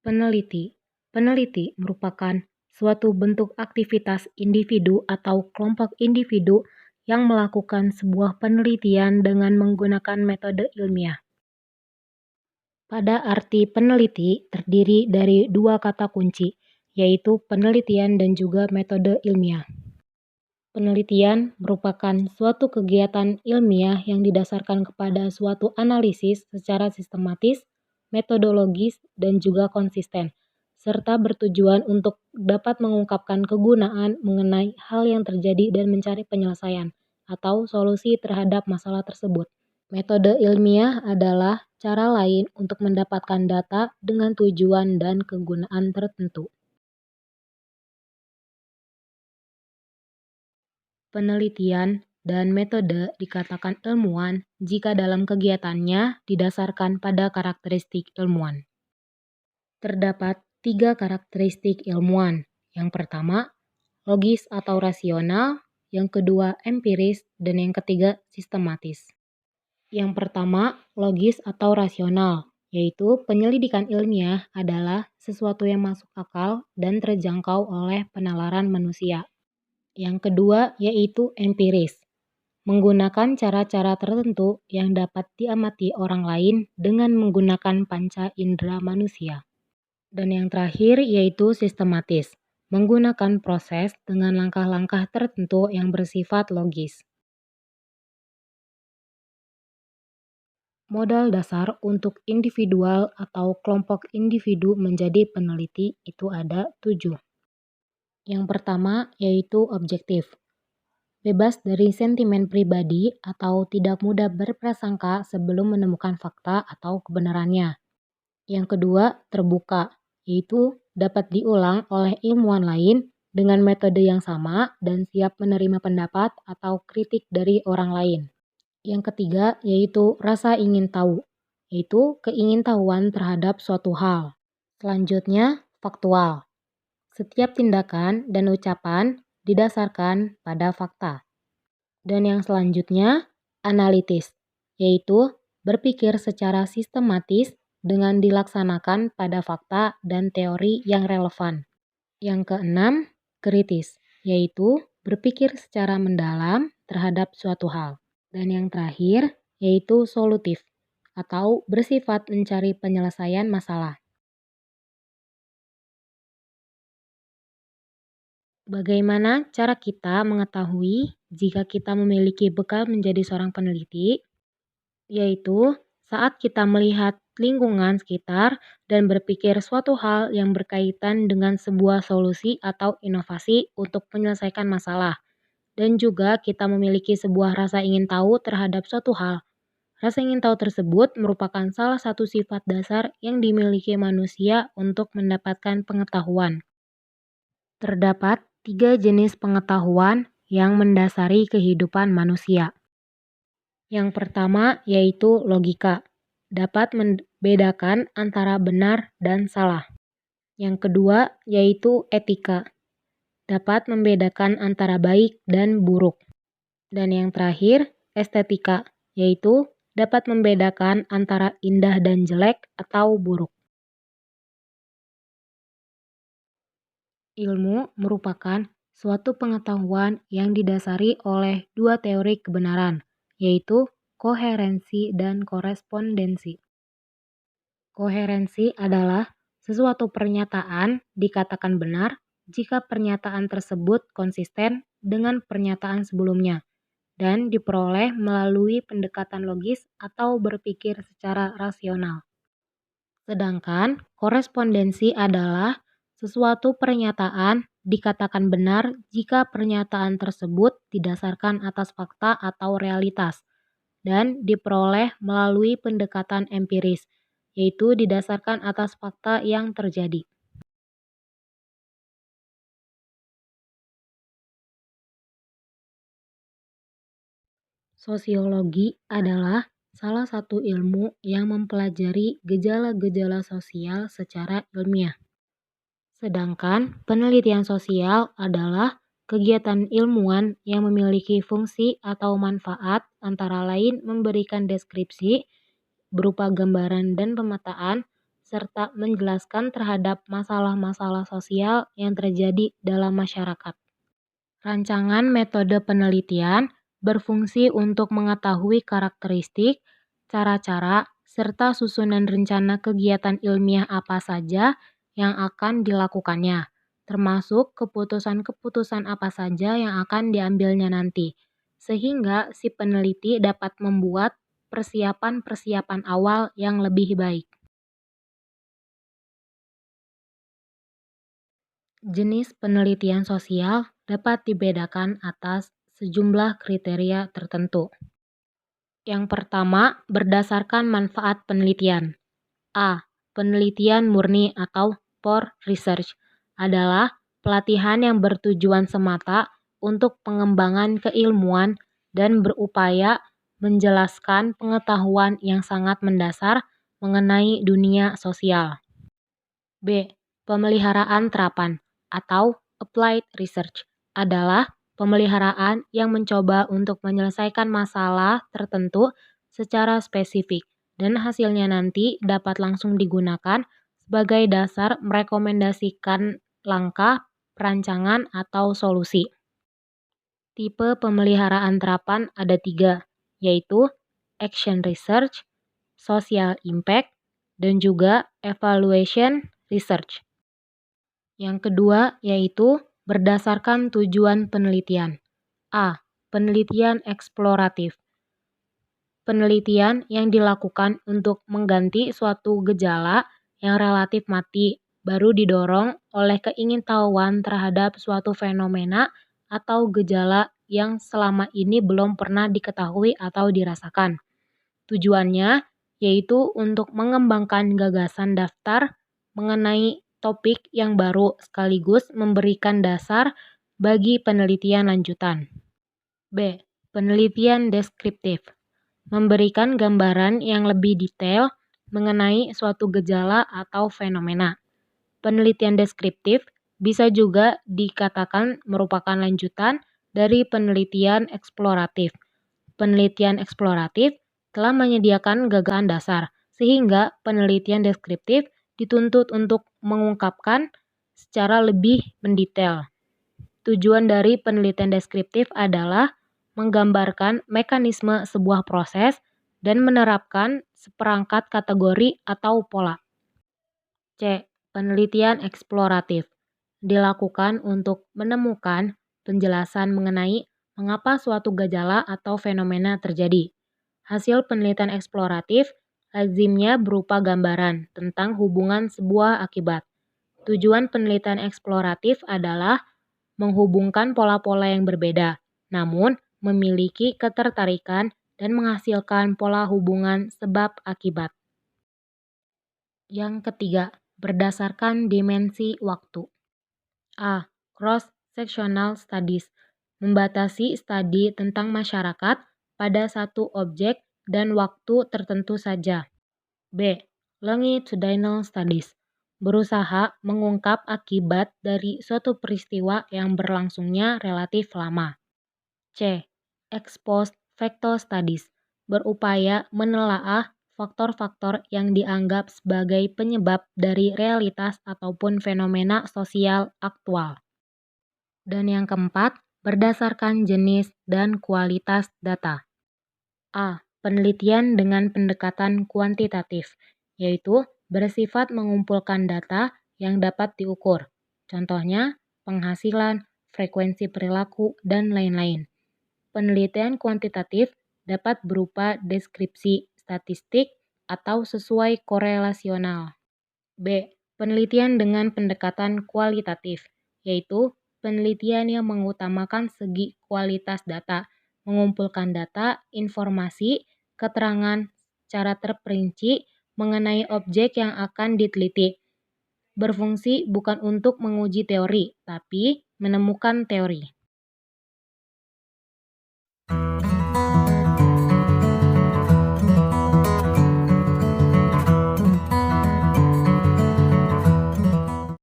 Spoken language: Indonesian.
Peneliti. Peneliti merupakan suatu bentuk aktivitas individu atau kelompok individu yang melakukan sebuah penelitian dengan menggunakan metode ilmiah. Pada arti peneliti terdiri dari dua kata kunci, yaitu penelitian dan juga metode ilmiah. Penelitian merupakan suatu kegiatan ilmiah yang didasarkan kepada suatu analisis secara sistematis, metodologis, dan juga konsisten, serta bertujuan untuk dapat mengungkapkan kegunaan mengenai hal yang terjadi dan mencari penyelesaian atau solusi terhadap masalah tersebut. Metode ilmiah adalah cara lain untuk mendapatkan data dengan tujuan dan kegunaan tertentu. Penelitian dan metode dikatakan ilmuwan jika dalam kegiatannya didasarkan pada karakteristik ilmuwan. Terdapat 3 karakteristik ilmuwan. Yang pertama, logis atau rasional, yang kedua empiris, dan yang ketiga sistematis. Yang pertama, logis atau rasional, yaitu penyelidikan ilmiah adalah sesuatu yang masuk akal dan terjangkau oleh penalaran manusia. Yang kedua yaitu empiris, menggunakan cara-cara tertentu yang dapat diamati orang lain dengan menggunakan panca indera manusia. Dan yang terakhir yaitu sistematis, menggunakan proses dengan langkah-langkah tertentu yang bersifat logis. Modal dasar untuk individual atau kelompok individu menjadi peneliti itu ada 7. Yang pertama yaitu objektif. Bebas dari sentimen pribadi atau tidak mudah berprasangka sebelum menemukan fakta atau kebenarannya. Yang kedua, terbuka, yaitu dapat diulang oleh ilmuwan lain dengan metode yang sama dan siap menerima pendapat atau kritik dari orang lain. Yang ketiga, yaitu rasa ingin tahu, yaitu keingintahuan terhadap suatu hal. Selanjutnya, faktual. Setiap tindakan dan ucapan didasarkan pada fakta. Dan yang selanjutnya, analitis, yaitu berpikir secara sistematis dengan dilaksanakan pada fakta dan teori yang relevan. Yang keenam, kritis, yaitu berpikir secara mendalam terhadap suatu hal. Dan yang terakhir, yaitu solutif, atau bersifat mencari penyelesaian masalah. Bagaimana cara kita mengetahui jika kita memiliki bekal menjadi seorang peneliti? Yaitu saat kita melihat lingkungan sekitar dan berpikir suatu hal yang berkaitan dengan sebuah solusi atau inovasi untuk menyelesaikan masalah. Dan juga kita memiliki sebuah rasa ingin tahu terhadap suatu hal. Rasa ingin tahu tersebut merupakan salah satu sifat dasar yang dimiliki manusia untuk mendapatkan pengetahuan. Terdapat 3 jenis pengetahuan yang mendasari kehidupan manusia. Yang pertama yaitu logika, dapat membedakan antara benar dan salah. Yang kedua yaitu etika, dapat membedakan antara baik dan buruk. Dan yang terakhir, estetika, yaitu dapat membedakan antara indah dan jelek atau buruk. Ilmu merupakan suatu pengetahuan yang didasari oleh 2 teori kebenaran, yaitu koherensi dan korespondensi. Koherensi adalah sesuatu pernyataan dikatakan benar jika pernyataan tersebut konsisten dengan pernyataan sebelumnya dan diperoleh melalui pendekatan logis atau berpikir secara rasional. Sedangkan korespondensi adalah sesuatu pernyataan dikatakan benar jika pernyataan tersebut didasarkan atas fakta atau realitas dan diperoleh melalui pendekatan empiris, yaitu didasarkan atas fakta yang terjadi. Sosiologi adalah salah satu ilmu yang mempelajari gejala-gejala sosial secara ilmiah. Sedangkan penelitian sosial adalah kegiatan ilmuwan yang memiliki fungsi atau manfaat antara lain memberikan deskripsi berupa gambaran dan pemetaan serta menjelaskan terhadap masalah-masalah sosial yang terjadi dalam masyarakat. Rancangan metode penelitian berfungsi untuk mengetahui karakteristik, cara-cara, serta susunan rencana kegiatan ilmiah apa saja yang akan dilakukannya, termasuk keputusan-keputusan apa saja yang akan diambilnya nanti, sehingga si peneliti dapat membuat persiapan-persiapan awal yang lebih baik. Jenis penelitian sosial dapat dibedakan atas sejumlah kriteria tertentu. Yang pertama, berdasarkan manfaat penelitian. A. Penelitian murni atau pure research adalah pelatihan yang bertujuan semata untuk pengembangan keilmuan dan berupaya menjelaskan pengetahuan yang sangat mendasar mengenai dunia sosial. B. Pemeliharaan terapan atau applied research adalah pemeliharaan yang mencoba untuk menyelesaikan masalah tertentu secara spesifik dan hasilnya nanti dapat langsung digunakan sebagai dasar merekomendasikan langkah, perancangan, atau solusi. Tipe pemeliharaan terapan ada 3, yaitu action research, social impact, dan juga evaluation research. Yang kedua yaitu berdasarkan tujuan penelitian. A. Penelitian eksploratif. Penelitian yang dilakukan untuk mengganti suatu gejala yang relatif mati baru didorong oleh keingintahuan terhadap suatu fenomena atau gejala yang selama ini belum pernah diketahui atau dirasakan. Tujuannya yaitu untuk mengembangkan gagasan daftar mengenai topik yang baru sekaligus memberikan dasar bagi penelitian lanjutan. B. Penelitian deskriptif. Memberikan gambaran yang lebih detail mengenai suatu gejala atau fenomena. Penelitian deskriptif bisa juga dikatakan merupakan lanjutan dari penelitian eksploratif. Penelitian eksploratif telah menyediakan gagasan dasar, sehingga penelitian deskriptif dituntut untuk mengungkapkan secara lebih mendetail. Tujuan dari penelitian deskriptif adalah menggambarkan mekanisme sebuah proses dan menerapkan seperangkat kategori atau pola. C. Penelitian eksploratif dilakukan untuk menemukan penjelasan mengenai mengapa suatu gejala atau fenomena terjadi. Hasil penelitian eksploratif lazimnya berupa gambaran tentang hubungan sebuah akibat. Tujuan penelitian eksploratif adalah menghubungkan pola-pola yang berbeda, namun memiliki ketertarikan dan menghasilkan pola hubungan sebab akibat. Yang ketiga, berdasarkan dimensi waktu. A. Cross-sectional studies membatasi studi tentang masyarakat pada satu objek dan waktu tertentu saja. B. Longitudinal studies berusaha mengungkap akibat dari suatu peristiwa yang berlangsungnya relatif lama. C. Ex post facto studies berupaya menelaah faktor-faktor yang dianggap sebagai penyebab dari realitas ataupun fenomena sosial aktual. Dan yang keempat, berdasarkan jenis dan kualitas data. A. Penelitian dengan pendekatan kuantitatif, yaitu bersifat mengumpulkan data yang dapat diukur. Contohnya, penghasilan, frekuensi perilaku, dan lain-lain. Penelitian kuantitatif dapat berupa deskripsi statistik atau sesuai korelasional. B. Penelitian dengan pendekatan kualitatif, yaitu penelitian yang mengutamakan segi kualitas data, mengumpulkan data, informasi, keterangan secara terperinci mengenai objek yang akan diteliti. Berfungsi bukan untuk menguji teori, tapi menemukan teori.